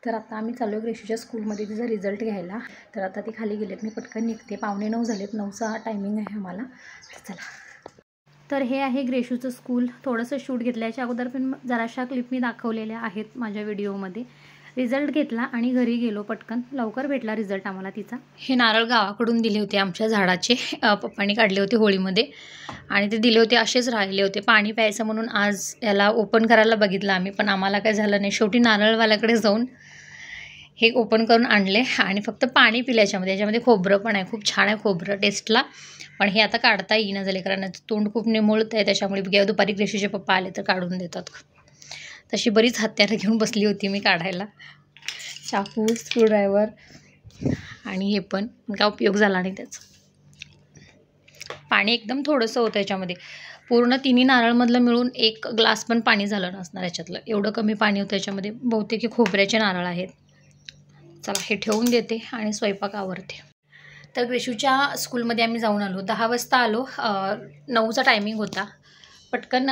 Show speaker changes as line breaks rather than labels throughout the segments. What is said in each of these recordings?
तर आता आम्ही चाललो आहे ग्रेशूच्या स्कूलमध्ये तिचा रिझल्ट घ्यायला. तर आता ती खाली गेलेत, मी पटकन निघते. 8:45 झालेत, 9चा टायमिंग आहे आम्हाला. तर चला. तर हे आहे ग्रेशूचं स्कूल. थोडंसं शूट घेतलं, याच्या अगोदर पण जराशा क्लिप मी दाखवलेल्या आहेत माझ्या व्हिडिओमध्ये. रिझल्ट घेतला आणि घरी गेलो पटकन. लवकर भेटला रिझल्ट आम्हाला तिचा. हे नारळ गावाकडून दिले होते आमच्या झाडाचे, पप्पांनी काढले होते होळीमध्ये आणि ते दिले होते, असेच राहिले होते. पाणी प्यायचं म्हणून आज याला ओपन करायला बघितलं आम्ही, पण आम्हाला काय झालं नाही. शेवटी नारळवाल्याकडे जाऊन हे ओपन करून आणले आणि फक्त पाणी पिलं याच्यामध्ये खोबरं पण आहे, खूप छान आहे खोबरं टेस्टला. पण हे आता काढता येईना झाले, कारण तोंड खूप निमुळतं आहे, त्याच्यामुळे बघा दुपारी ग्रेशूचे पप्पा आले तर काढून देतात. तशी बरीच हत्यारं घेऊन बसली होती मी काढायला, चाकू, स्क्रूड्रायव्हर आणि हे पण काय उपयोग झाला नाही त्याचा. पाणी एकदम थोडंसं होतं याच्यामध्ये, पूर्ण तिन्ही नारळमधलं मिळून 1 ग्लास पण पाणी झालं नसणार याच्यातलं, एवढं कमी पाणी होतं याच्यामध्ये. बहुतेक हे खोबऱ्याचे नारळ आहेत. चला हे ठेवून देते आणि स्वयंपाक आवरते. तर ग्रेशूच्या स्कूलमध्ये आम्ही जाऊन आलो, 10 वाजता आलो. 9चा टायमिंग होता. पटकन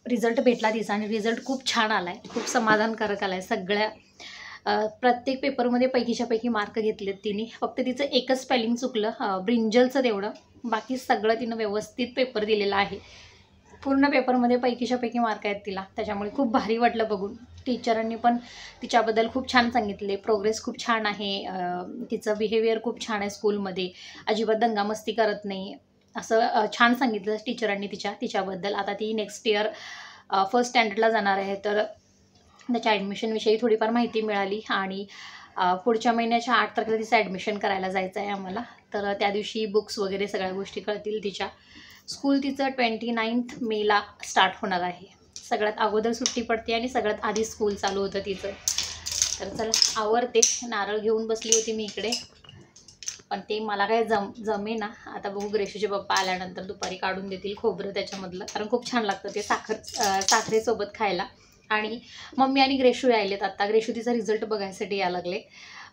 रिझल्ट भेटला तिचा आणि रिझल्ट खूप छान आला आहे, खूप समाधानकारक आला आहे. सगळ्या प्रत्येक पेपरमध्ये पैकीच्या पैकी मार्क घेतलेत तिने. फक्त तिचं एकच स्पेलिंग चुकलं, ब्रिंजलचं तेवढं. बाकी सगळं तिनं व्यवस्थित पेपर दिलेला आहे. पूर्ण पेपरमध्ये पैकीच्या पैकी मार्क आहेत तिला, त्याच्यामुळे खूप भारी वाटलं बघून. टीचरांनी पण तिच्याबद्दल खूप छान सांगितले, प्रोग्रेस खूप छान आहे, तिचं बिहेवियर खूप छान आहे स्कूलमध्ये, अजिबात दंगामस्ती करत नाही, असं छान सांगितलं टीचरांनी तिच्याबद्दल. आता ती नेक्स्ट इयर फर्स्ट स्टँडर्डला जाणार आहे, तर त्याच्या ॲडमिशनविषयी थोडीफार माहिती मिळाली आणि पुढच्या महिन्याच्या 8 तारखेला तिचं ॲडमिशन करायला जायचं आहे आम्हाला. तर त्या दिवशी बुक्स वगैरे सगळ्या गोष्टी कळतील तिच्या. स्कूल तिचं 29 मेला स्टार्ट होणार आहे. सगळ्यात अगोदर सुट्टी पडते आणि सगळ्यात आधी स्कूल चालू होतं तिचं. तर चला आवरते. नारळ घेऊन बसली होती मी इकडे, पण ते मला काय जमे ना. आता बघू ग्रेशूचे पप्पा आल्यानंतर दुपारी काढून देतील खोबरं त्याच्यामधलं, कारण खूप छान लागतं ते साखरेसोबत खायला. आणि मम्मी आणि ग्रेशू यायलेत आता. ग्रेशू तिचा रिझल्ट बघायसाठी यायला लागले.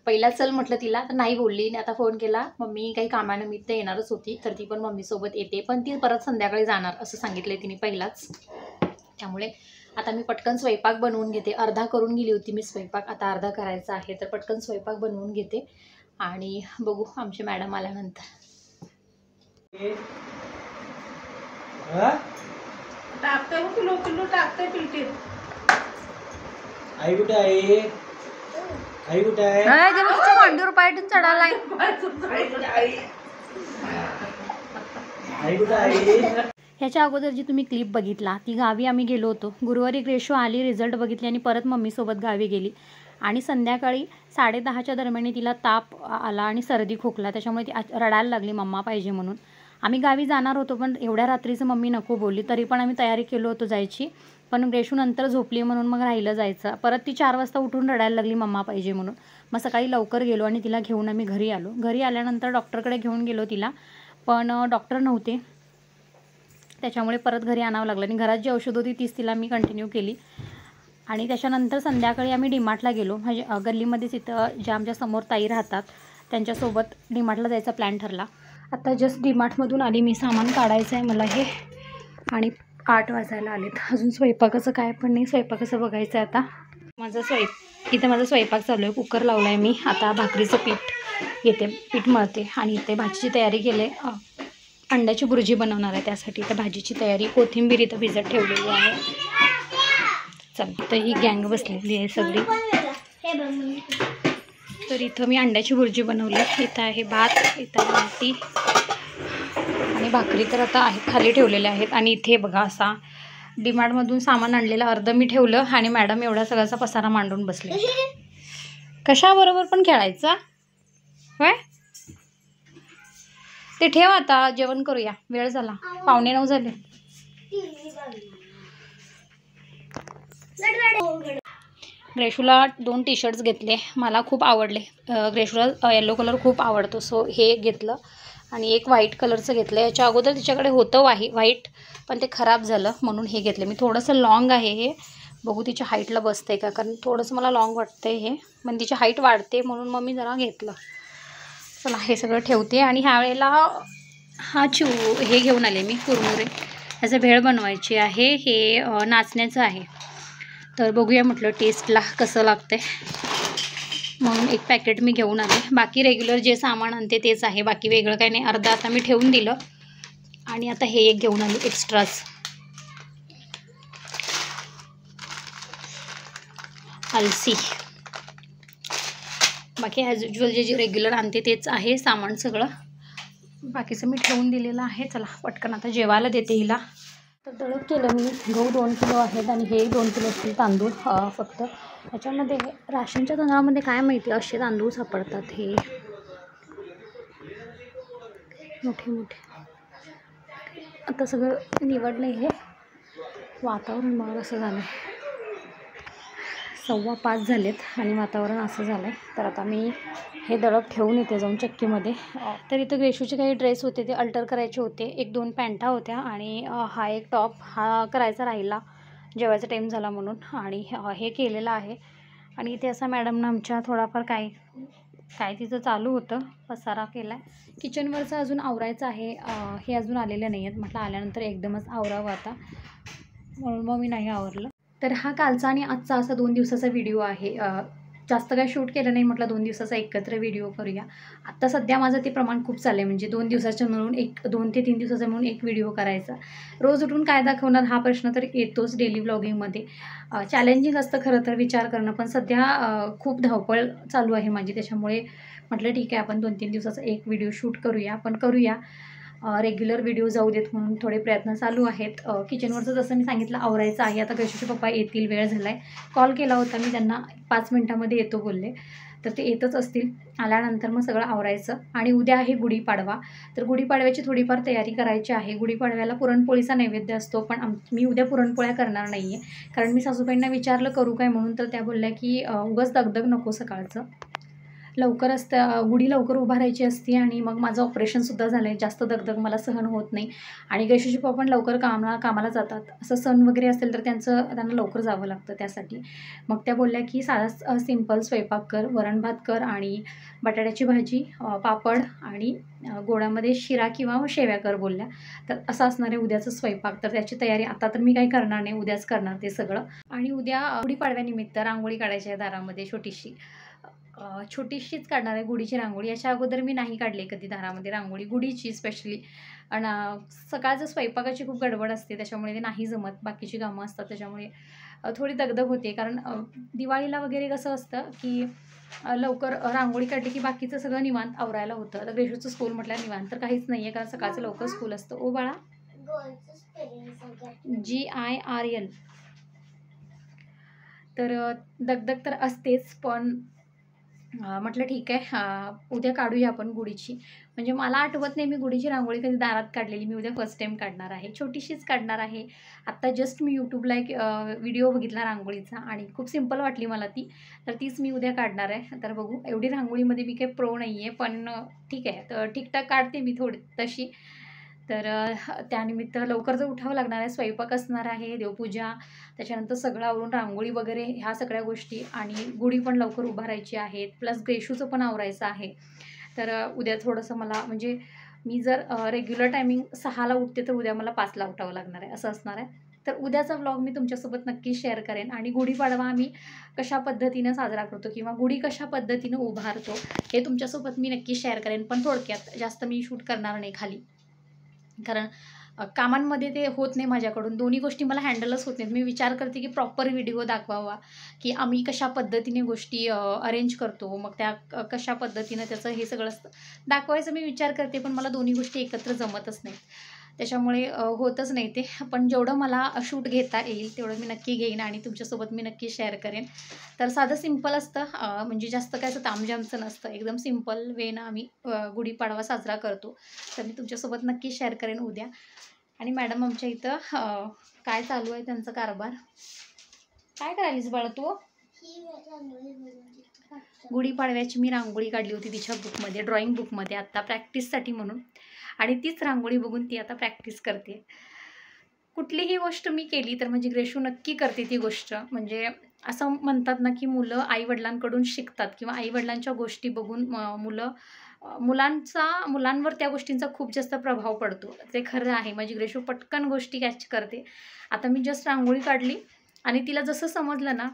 पहिला चल म्हटलं तिला, तर नाही बोलली. आता फोन केला, मम्मी काही कामानिमित्त येणारच होती, तर ती पण मम्मीसोबत येते, पण ती परत संध्याकाळी जाणार असं सांगितलं तिने पहिलाच. त्यामुळे आता मी पटकन स्वयंपाक बनवून घेते. अर्धा करून गेली होती मी स्वयंपाक, आता अर्धा करायचा आहे. तर पटकन स्वयंपाक बनवून घेते आणि बघू आमचे मॅडम आल्यानंतर.
आई कुठे आहे? आई कुठे आहे?
मांडीवर पायटून चढायला
आई कुठे आहे?
ह्याच्या अगोदर जी तुम्ही क्लिप बघितला ती गावी आम्ही गेलो होतो. गुरुवारी ग्रेशू आली, रिझल्ट बघितली आणि परत मम्मीसोबत गावी गेली. आणि संध्याकाळी 10:30च्या दरम्यान तिला ताप आला आणि सर्दी खोकला, त्याच्यामुळे ती रडायला लागली मम्मा पाहिजे म्हणून. आम्ही गावी जाणार होतो, पण एवढ्या रात्रीचं मम्मी नको बोलली, तरी पण आम्ही तयारी केलो होतो जायची. पण ग्रेशू नंतर झोपली म्हणून मग राहिलं जायचं. परत ती 4 वाजता उठून रडायला लागली मम्मा पाहिजे म्हणून. मग सकाळी लवकर गेलो आणि तिला घेऊन आम्ही घरी आलो. घरी आल्यानंतर डॉक्टरकडे घेऊन गेलो तिला, पण डॉक्टर नव्हते, त्याच्यामुळे परत घरी आणावं लागलं. आणि घरात जी औषध होती तीच तिला मी कंटिन्यू केली. आणि त्याच्यानंतर संध्याकाळी आम्ही डीमार्टला गेलो. म्हणजे गल्लीमध्येच इथं ज्या आमच्या समोर ताई राहतात त्यांच्यासोबत डीमार्टला जायचा प्लॅन ठरला. आता जस्ट डीमार्टमधून आली मी, सामान काढायचं आहे मला हे, आणि 8 वाजायला आलेत. अजून स्वयंपाकाचं काय पण नाही, स्वयंपाकाचं बघायचं आहे आता. इथं माझा स्वयंपाक चालू आहे. कुकर लावला आहे मी. आता भाकरीचं पीठ मळते आणि इथे भाजीची तयारी केली आहे. अंड्याची भुर्जी बनवणार आहे, त्यासाठी तर भाजीची तयारी. कोथिंबीर इथं भिजत ठेवलेली आहे. चला तर ही गँग बसलेली आहे सगळी. तर इथं मी अंड्याची भुर्जी बनवली. इथं आहे भात, इथं आहे आमटी आणि भाकरी तर आता आहे खाली ठेवलेल्या आहेत. आणि इथे बघा असा डीमार्टमधून सामान आणलेलं अर्ध मी ठेवलं आणि मॅडम एवढा सगळ्याचा पसारा मांडून बसले. कशाबरोबर पण खेळायचा होय? ते ठेव, आता जेवण करूया, वेळ झाला, 8:45 झाले. ग्रेशूला 2 टी-शर्ट्स घेतले, मला खूप आवडले. ग्रेशूला येलो कलर खूप आवडतो, सो हे घेतलं. आणि एक व्हाईट कलरचं घेतलं. याच्या अगोदर तिच्याकडे होतं व्हाईट, पण ते खराब झालं म्हणून हे घेतलं मी. थोडंसं लॉंग आहे हे, बघू तिच्या हाईटला बसतं आहे का, कारण थोडंसं मला लॉंग वाटतं आहे हे, पण तिची हाईट वाढते म्हणून मग मी जरा घेतलं. चला हे सगळं ठेवते. आणि ह्या वेळेला हे घेऊन आले मी कुरमुरे, ह्याचं भेळ बनवायची आहे. हे नाचण्याचं आहे, तर बघूया म्हटलं टेस्टला कसं लागतं आहे. म्हणून एक पॅकेट मी घेऊन आले. बाकी रेग्युलर जे सामान आणते तेच आहे, बाकी वेगळं काही नाही. अर्धा आता मी ठेवून दिलं आणि आता हे एक घेऊन आले एक्स्ट्राच. अलसी. बाकी ॲज युजल जे रेग्युलर आणते तेच आहे सामान सगळं. बाकीचं मी ठेवून दिलेलं आहे. चला पटकन आता जेवायला देते हिला. तर दळप केलं मी. गहू 2 किलो आहेत आणि हे 2 किलो असतील तांदूळ फक्त. ह्याच्यामध्ये राशनच्या तांदळामध्ये काय माहिती असे तांदूळ सापडतात, हे मोठे मोठे. आता सगळं निवडलं. हे वातावरण मग असं झालं आहे. 4:15 झालेत आणि वातावरण असं झालं आहे. तर आता मी हे दळप ठेवून येते जाऊन चक्कीमध्ये. तर इथं ग्रेशूचे काही ड्रेस होते ते अल्टर करायचे होते. 1-2 पॅन्टा होत्या आणि हा एक टॉप हा करायचा राहिला, जेवायचा टाईम झाला म्हणून, आणि हे केलेलं आहे. आणि इथे असा मॅडमनं आमच्या थोडाफार काय तिचं चालू होतं, पसारा केला आहे. किचनवरचं अजून आवरायचं आहे. हे अजून आलेले नाही आहेत. म्हटलं आल्यानंतर एकदमच आवरावं आता, म्हणून मग मी नाही आवरलं. तर हा कालचा आणि आजचा असा 2 दिवसाचा व्हिडिओ आहे. जास्त काय शूट केलं नाही, म्हटलं 2 दिवसाचा एकत्र व्हिडिओ करूया. आत्ता सध्या माझं ते प्रमाण खूप चाललं आहे, म्हणजे 2 दिवसाचं मिळून 2 ते 3 दिवसाचा मिळून एक व्हिडिओ करायचा. रोज उठून काय दाखवणार हा प्रश्न तर येतोच डेली व्लॉगिंगमध्ये. चॅलेंजिंग असतं खरं तर विचार करणं, पण सध्या खूप धावपळ चालू आहे माझी. त्याच्यामुळे म्हटलं ठीक आहे, आपण 2-3 दिवसाचा एक व्हिडिओ शूट करूया. पण करूया रेग्युलर व्हिडिओ जाऊ देत म्हणून थोडे प्रयत्न चालू आहेत. किचनवरचं जसं मी सांगितलं आवरायचं आहे. आता ग्रेशूचे पप्पा येतील, वेळ झाला आहे. कॉल केला होता मी त्यांना, 5 मिनटामध्ये येतो बोलले, तर ते येतच असतील. आल्यानंतर मग सगळं आवरायचं. आणि उद्या आहे गुढीपाडवा, तर गुढीपाडव्याची थोडीफार तयारी करायची आहे. गुढीपाडव्याला पुरणपोळीचा नैवेद्य असतो, पण मी उद्या पुरणपोळ्या करणार नाही आहे, कारण मी सासूबाईंना विचारलं करू काय म्हणून, तर त्या बोलल्या की उगाच दगदग नको, सकाळचं लवकर असतं, गुढी लवकर उभारायची असते आणि मग माझं ऑपरेशनसुद्धा झालं आहे. जास्त दगदग मला सहन होत नाही. आणि ग्रेशूचे पप्पा पण लवकर कामाला जातात. असं सण वगैरे असेल तर त्यांना लवकर जावं लागतं त्यासाठी. मग त्या बोलल्या की साधा सिंपल स्वयंपाक कर, वरण भात कर आणि बटाट्याची भाजी, पापड आणि गोडामध्ये शिरा किंवा शेव्या कर बोलल्या. तर असं असणार आहे उद्याचं स्वयंपाक. तर त्याची तयारी आता तर मी काही करणार नाही, उद्याच करणार ते सगळं. आणि उद्या गुढीपाडव्यानिमित्त रांगोळी काढायची आहे दारामध्ये, छोटीशीच काढणार आहे गुढीची रांगोळी. याच्या अगोदर मी नाही काढली कधी दारामध्ये रांगोळी गुढीची स्पेशली. आणि सकाळचं स्वयंपाकाची खूप गडबड असते, त्याच्यामुळे ते नाही जमत. बाकीची कामं असतात त्याच्यामुळे थोडी दगदग होते. कारण दिवाळीला वगैरे कसं असतं की लवकर रांगोळी काढली की बाकीचं सगळं निवांत आवरायला होतं. आता ग्रेशूचं स्कूल म्हटलं निवांत तर काहीच नाही आहे, कारण सकाळचं लवकर स्कूल असतं. ओ बाळा, GIRL. तर दगदग तर असतेच, पण म्हटलं ठीक आहे, उद्या काढूया आपण गुढीची. म्हणजे मला आठवत नाही मी गुढीची रांगोळी कधी दारात काढलेली. मी उद्या फर्स्ट टाईम काढणार आहे, छोटीशीच काढणार आहे. आत्ता जस्ट मी यूट्यूबला एक व्हिडिओ बघितला रांगोळीचा आणि खूप सिंपल वाटली मला ती, तर तीच मी उद्या काढणार आहे. तर बघू, एवढी रांगोळीमध्ये मी काही प्रो नाही आहे, पण ठीक आहे, तर ठीकठाक काढते मी थोडी तशी. तर त्यानिमित्त लवकर जर उठावं लागणार आहे, स्वयंपाक असणार आहे, देवपूजा, त्याच्यानंतर सगळं आवरून रांगोळी वगैरे ह्या सगळ्या गोष्टी, आणि गुढी पण लवकर उभारायची आहेत, प्लस ग्रेशूचं पण आवरायचं आहे. तर उद्या थोडंसं मला, म्हणजे मी जर रेग्युलर टायमिंग 6ला उठते तर उद्या मला 5ला उठावं लागणार आहे, असं असणार आहे. तर उद्याचा व्लॉग मी तुमच्यासोबत नक्की शेअर करेन. आणि गुढीपाडवा आम्ही कशा पद्धतीनं साजरा करतो किंवा गुढी कशा पद्धतीनं उभारतो हे तुमच्यासोबत मी नक्की शेअर करेन. पण थोडक्यात जास्त मी शूट करणार नाही खाली, कारण कामांमध्ये ते होत नाही माझ्याकडून. दोन्ही गोष्टी मला हँडलच होत नाहीत. मी विचार करते की प्रॉपर व्हिडिओ दाखवावा, की आम्ही कशा पद्धतीने गोष्टी अरेंज करतो, मग त्या कशा पद्धतीनं त्याचं हे सगळं दाखवायचं मी विचार करते, पण मला दोन्ही गोष्टी एकत्र जमतच नाहीत. त्याच्यामुळे होतच नाही ते. पण जेवढं मला शूट घेता येईल तेवढं मी नक्की घेईन आणि तुमच्यासोबत मी नक्की शेअर करेन. तर साधं सिंपल असतं, म्हणजे जास्त काय असं तामझामचं नसतं, एकदम सिंपल वेनं आम्ही गुढीपाडवा साजरा करतो. तर मी तुमच्यासोबत नक्की शेअर करेन उद्या. आणि मॅडम आमच्या इथं काय चालू आहे त्यांचं कारभार. काय करायलीस बाळा तू? गुढीपाडव्याची मी रांगोळी काढली होती तिच्या बुकमध्ये, ड्रॉइंग बुकमध्ये, आत्ता प्रॅक्टिससाठी म्हणून. आणि तीच रांगोळी बघून ती आता प्रॅक्टिस करते. कुठलीही गोष्ट मी केली तर म्हणजे ग्रेशू नक्की करते ती गोष्ट. म्हणजे असं म्हणतात ना की मुलं आईवडिलांकडून शिकतात किंवा आईवडिलांच्या गोष्टी बघून मुलांवर त्या गोष्टींचा खूप जास्त प्रभाव पडतो. ते खरं आहे. माझी ग्रेशू पटकन गोष्टी कॅच करते. आता मी जस्ट रांगोळी काढली आणि तिला जसं समजलं ना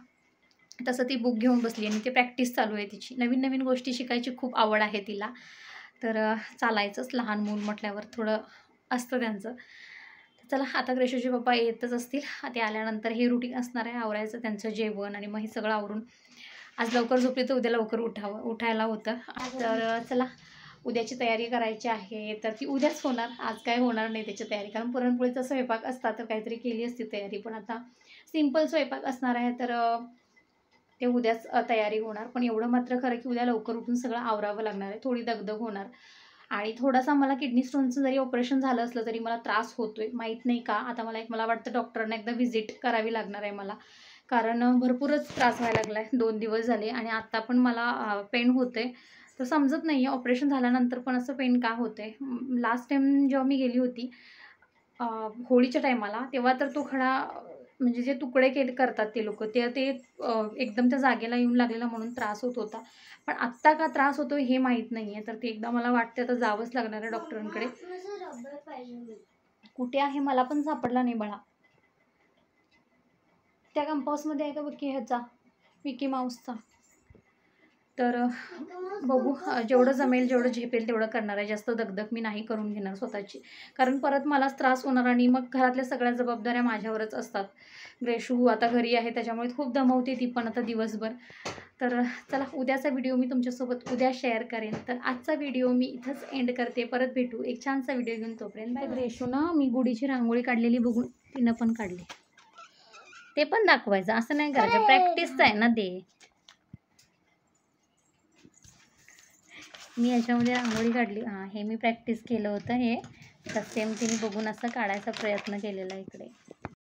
तसं ती बुक घेऊन बसली आणि ती प्रॅक्टिस चालू आहे तिची. नवीन नवीन गोष्टी शिकायची खूप आवड आहे तिला. तर चालायचंच, लहान मूल म्हटल्यावर थोडं असतं त्यांचं. चला आता ग्रेशूचे पप्पा येतच असतील. ते आल्यानंतर हे रुटीन असणार आहे, आवरायचं त्यांचं जेवण आणि मग हे सगळं आवरून आज लवकर झोपली तर उद्या लवकर उठायला होतं. तर चला उद्याची तयारी करायची आहे. तर ती उद्याच होणार, आज काय होणार नाही त्याची तयारी, कारण पुरणपोळीचा स्वयंपाक असता तर काहीतरी केली असती तयारी. पण आता सिंपल स्वयंपाक असणार आहे, तर ते उद्याच तयारी होणार. पण एवढं मात्र खरं की उद्या लवकर उठून सगळं आवरावं लागणार आहे. थोडी दगदग होणार आणि थोडासा मला किडनी स्टोनचं जरी ऑपरेशन झालं असलं तरी मला त्रास होतोय, माहीत नाही का. आता मला वाटतं डॉक्टरांना एकदा व्हिजिट करावी लागणार आहे मला, कारण भरपूरच त्रास व्हायला लागला आहे. 2 दिवस झाले आणि आत्ता पण मला पेन होते. तर समजत नाही आहे ऑपरेशन झाल्यानंतर पण असं पेन का होते. लास्ट टाईम जेव्हा मी गेली होती होळीच्या टायमाला, तेव्हा तर तो खडा म्हणजे जे तुकडे करतात ते लोकं, ते एकदम त्या जागेला येऊन लागलेला म्हणून त्रास होत होता. पण आत्ता का त्रास होतो हे माहीत नाही आहे. तर ते एकदा मला वाटते आता जावंच लागणार आहे डॉक्टरांकडे. कुठे आहे मला पण सापडला नाही बाळा. त्या कंपासमध्ये आहे का बघ की ह्याचा मिकी माऊसचा. तर बघू जेवढं जमेल, जेवढं झेपेल तेवढं करणार आहे. जास्त दगदग मी नाही करून घेणार स्वतःची, कारण परत मलाच त्रास होणार आणि मग घरातल्या सगळ्या जबाबदाऱ्या माझ्यावरच असतात. ग्रेशू आता घरी आहे त्याच्यामुळे खूप दमवते ती पण आता दिवसभर. तर चला उद्याचा व्हिडिओ मी तुमच्यासोबत उद्या शेअर करेन. तर आजचा व्हिडिओ मी इथंच एंड करते. परत भेटू एक छानसा व्हिडिओ घेऊन, तोपर्यंत बाय. ग्रेशूनं मी गुढीची रांगोळी काढलेली बघून तिनं पण काढली. ते पण दाखवायचं असं नाही करायचं, प्रॅक्टिसचं आहे ना ते. मी याच्यामध्ये रांगोळी काढली. हे मी प्रॅक्टिस केलं होतं. हे तर सेम तिने बघून असं काढायचा प्रयत्न केलेला इकडे.